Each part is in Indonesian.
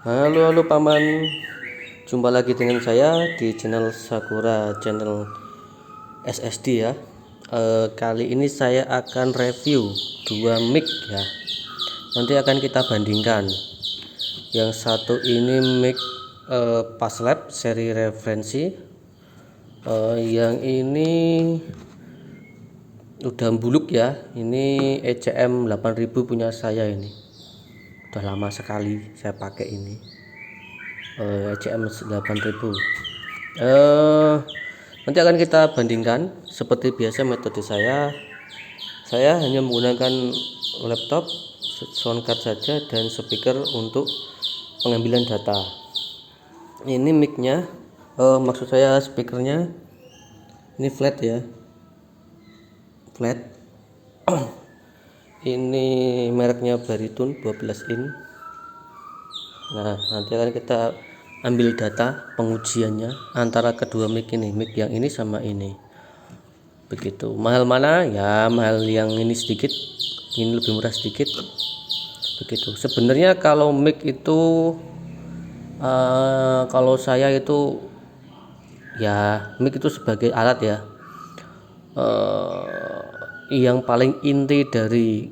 Halo paman, jumpa lagi dengan saya di channel Sakura channel SSD ya. Kali ini saya akan review dua mic ya. Nanti akan kita bandingkan. Yang satu ini mic Passlab seri referensi. Yang ini udah buluk ya. Ini ECM 8000 punya saya ini. Udah lama sekali saya pakai ini. ECM 8000. Nanti akan kita bandingkan. Seperti biasa metode saya hanya menggunakan laptop, soundcard saja, dan speaker untuk pengambilan data. Ini micnya, maksud saya speakernya ini flat ya, flat. Ini mereknya Baritone 12 in. Nah, nanti akan kita ambil data pengujiannya antara kedua mic ini, mic yang ini sama ini. Begitu. Mahal mana? Ya, mahal yang ini sedikit, ini lebih murah sedikit. Begitu. Sebenarnya kalau mic itu kalau saya itu ya, mic itu sebagai alat ya. Yang paling inti dari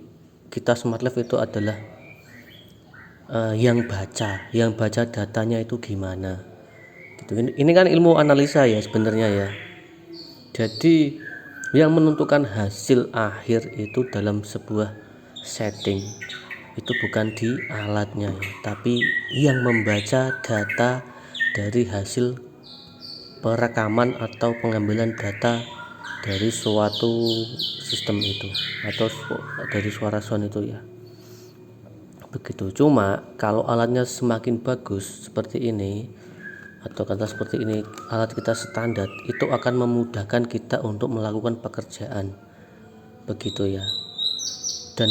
kita smart life itu adalah yang baca datanya itu gimana gitu. Ini kan ilmu analisa ya sebenarnya ya. Jadi yang menentukan hasil akhir itu dalam sebuah setting itu bukan di alatnya ya, tapi yang membaca data dari hasil perekaman atau pengambilan data dari suatu sistem itu atau dari suara sound itu ya. Begitu. Cuma kalau alatnya semakin bagus seperti ini atau kata seperti ini, alat kita standar, itu akan memudahkan kita untuk melakukan pekerjaan. Begitu ya. Dan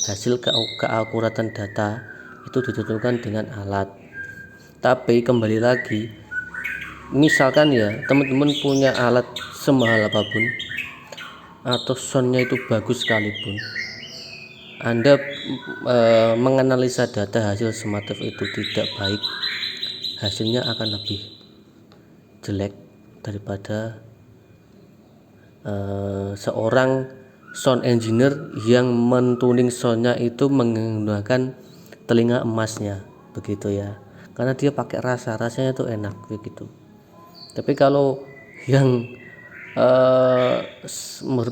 hasil keakuratan data itu ditentukan dengan alat. Tapi kembali lagi, misalkan ya teman-teman punya alat semahal apapun atau soundnya itu bagus sekalipun, Anda menganalisa data hasil smart life itu tidak baik, hasilnya akan lebih jelek daripada seorang sound engineer yang mentuning soundnya itu menggunakan telinga emasnya, begitu ya, karena dia pakai rasanya itu enak begitu. Tapi kalau yang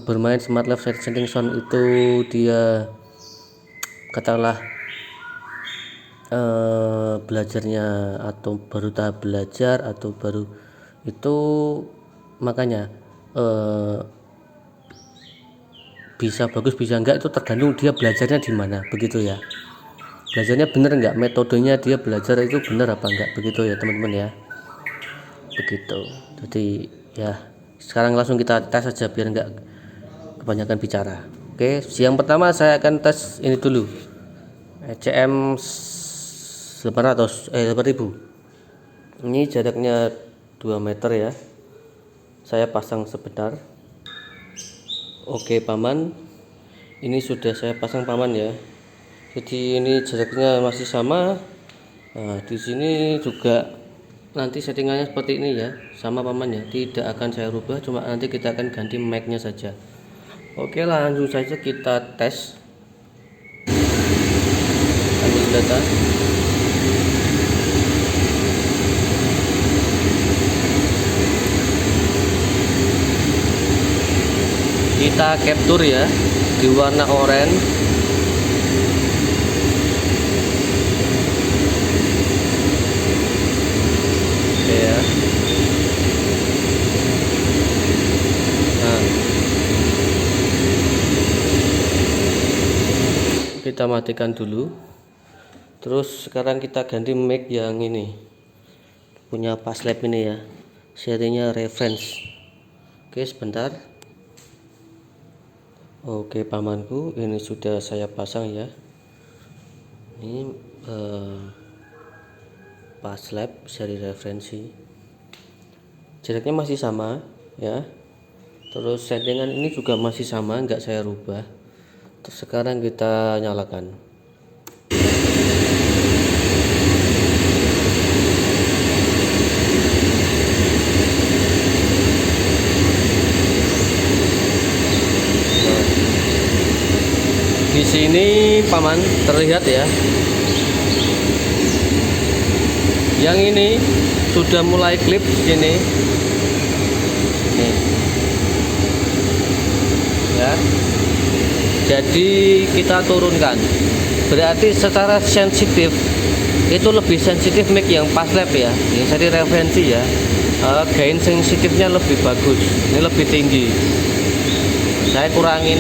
bermain smart life setting sound itu dia katakanlah belajarnya atau baru tahap belajar atau baru itu, makanya bisa bagus bisa enggak itu tergantung dia belajarnya di mana, begitu ya. Belajarnya bener enggak, metodenya dia belajar itu bener apa enggak, begitu ya teman-teman ya. Begitu. Jadi ya sekarang langsung kita tes saja biar enggak kebanyakan bicara. Oke, yang pertama saya akan tes ini dulu, ECM 8000. Ini jaraknya 2 meter ya. Saya pasang sebentar. Oke paman, ini sudah saya pasang paman ya. Jadi ini jaraknya masih sama. Nah, di sini juga nanti settingannya seperti ini ya, sama paman ya. Tidak akan saya rubah, cuma nanti kita akan ganti mic-nya saja. Oke, langsung saja kita tes. Ambil data. Kita capture ya di warna oranye. Oke ya. Nah, kita matikan dulu. Terus sekarang kita ganti mic yang ini, punya Passlab ini ya, serinya reference. Oke, sebentar. Oke pamanku, ini sudah saya pasang ya. Ini Passlab seri referensi. Jaraknya masih sama ya. Terus settingan ini juga masih sama, enggak saya rubah. Terus sekarang kita nyalakan. sini paman terlihat ya, yang ini sudah mulai klip sini nih ya. Jadi kita turunkan, berarti secara sensitif itu lebih sensitif mic yang pas lab ya, yang seri referensi ya. Gain sensitifnya lebih bagus, ini lebih tinggi. Saya kurangin.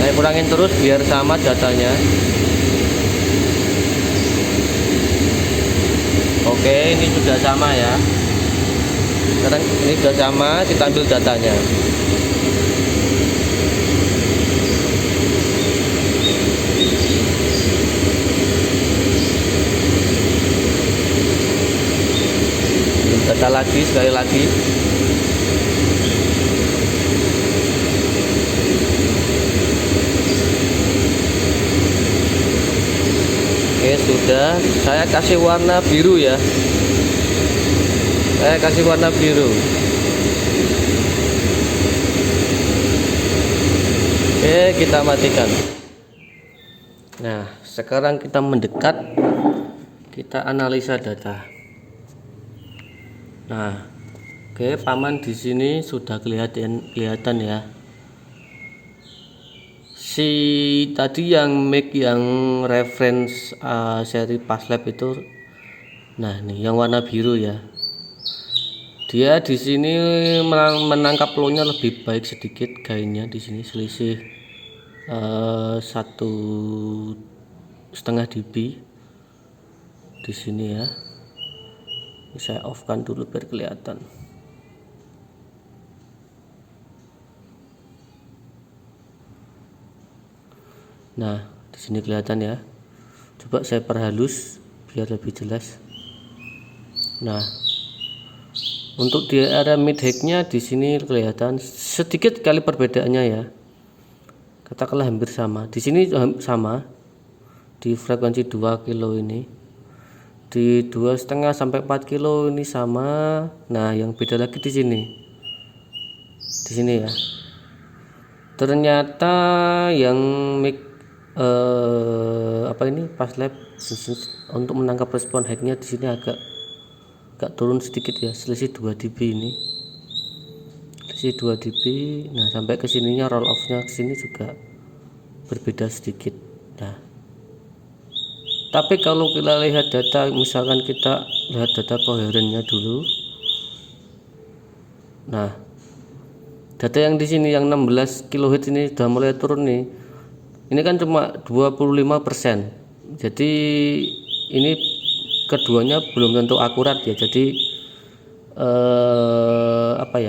Saya kurangin terus biar sama datanya. Oke, ini sudah sama ya. Sekarang ini sudah sama, kita ambil datanya. Data lagi, sekali lagi. Oke, sudah. Saya kasih warna biru ya. Saya kasih warna biru. Oke, kita matikan. Nah, sekarang kita mendekat, kita analisa data. Nah, oke, paman di sini sudah kelihatan ya. Si tadi yang mic yang reference seri Paslab itu, nah nih yang warna biru ya. Dia di sini menangkap low-nya lebih baik sedikit, gainnya di sini selisih 1,5 dB di sini ya. Ini saya off kan dulu biar kelihatan. Nah, di sini kelihatan ya. Coba saya perhalus biar lebih jelas. Nah, untuk di area mid high-nya di sini kelihatan sedikit kali perbedaannya ya. Katakanlah hampir sama. Di sini sama. Di frekuensi 2 kilo ini. Di 2,5 sampai 4 kilo ini sama. Nah, yang beda lagi di sini. Di sini ya. Ternyata yang mic Paslab untuk menangkap respon high-nya di sini agak turun sedikit ya, selisih 2 dB ini. Selisih 2 dB. Nah, sampai ke sininya roll off-nya ke sini juga berbeda sedikit. Nah, tapi kalau kita lihat data, misalkan kita lihat data koherennya dulu. Nah, data yang di sini yang 16 kHz ini sudah mulai turun nih. Ini kan cuma 25%. Jadi ini keduanya belum tentu akurat ya. Jadi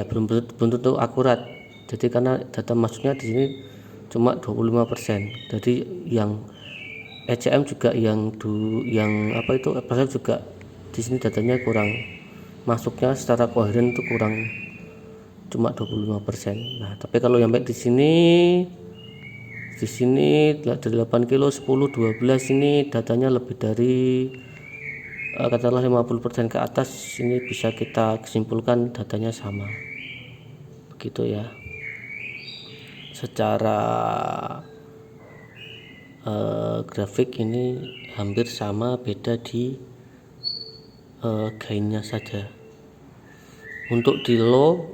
belum tentu akurat. Jadi karena data masuknya di sini cuma 25%. Jadi yang ECM juga yang Paslab juga di sini datanya kurang, masuknya secara koheren itu kurang, cuma 25%. Nah, tapi kalau sampai di sini 8 kilo 10 12 ini datanya lebih dari katakanlah 50% ke atas, ini bisa kita kesimpulkan datanya sama. Begitu ya. Secara grafik ini hampir sama, beda di gainnya saja. Untuk di low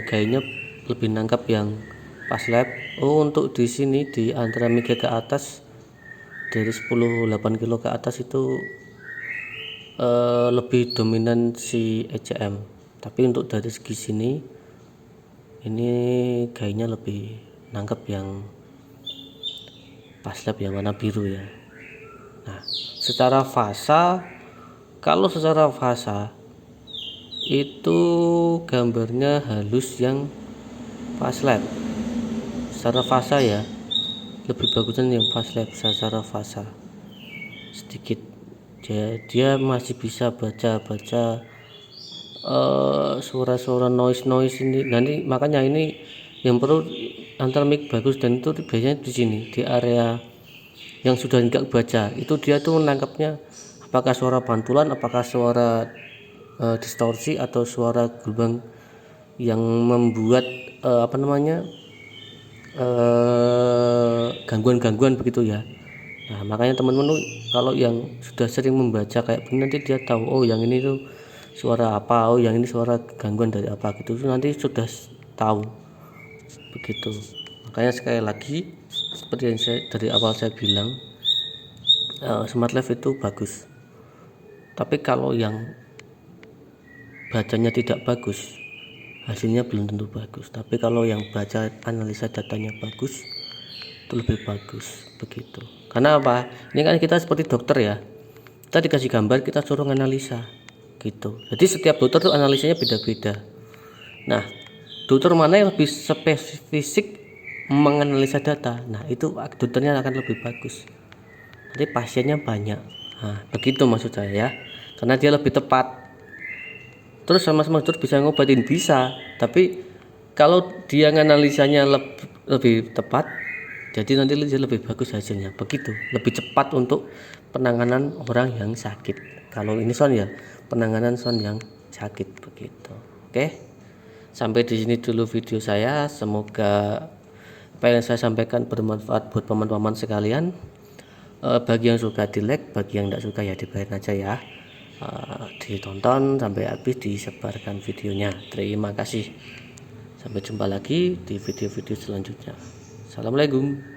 gainnya lebih nangkap yang Paslab. Untuk di sini di antara mega ke atas dari 10 8 kilo ke atas itu lebih dominan si ECM. Tapi untuk dari segi sini ini gainnya lebih nangkap yang Paslab yang warna biru ya. Nah, secara fasa, kalau secara fasa itu gambarnya halus yang Paslab. Secara fasa ya, lebih bagusan yang Paslab secara fasa sedikit. Dia masih bisa baca suara-suara noise ini. Nanti makanya ini yang perlu antara mic bagus dan itu biasanya di sini di area yang sudah enggak baca itu, dia tuh menangkapnya apakah suara pantulan, apakah suara distorsi atau suara gelombang yang membuat gangguan-gangguan begitu ya. Nah makanya teman-teman tuh kalau yang sudah sering membaca kayak begini nanti dia tahu, oh yang ini tuh suara apa, oh yang ini suara gangguan dari apa gitu, nanti sudah tahu begitu. Makanya sekali lagi seperti yang dari awal saya bilang, Smart Life itu bagus, tapi kalau yang bacanya tidak bagus, hasilnya belum tentu bagus. Tapi kalau yang baca analisa datanya bagus, itu lebih bagus begitu. Karena apa? Ini kan kita seperti dokter ya, kita dikasih gambar, kita suruh analisa gitu. Jadi setiap dokter tuh analisanya beda-beda. Nah, dokter mana yang lebih spesifik menganalisa data, nah itu dokternya akan lebih bagus. Nanti pasiennya banyak. Nah, begitu maksud saya ya. Karena dia lebih tepat. Terus sama-sama dokter bisa ngobatin bisa, tapi kalau dia nganalisanya lebih tepat, jadi nanti dia lebih bagus hasilnya. Begitu, lebih cepat untuk penanganan orang yang sakit. Kalau ini son ya, penanganan son yang sakit begitu. Oke. Sampai di sini dulu video saya. Semoga apa yang saya sampaikan bermanfaat buat paman-paman sekalian. Bagi yang suka di like, bagi yang tidak suka ya dibiarin aja ya. Ditonton sampai habis, disebarkan videonya. Terima kasih. Sampai jumpa lagi di video-video selanjutnya. Assalamualaikum.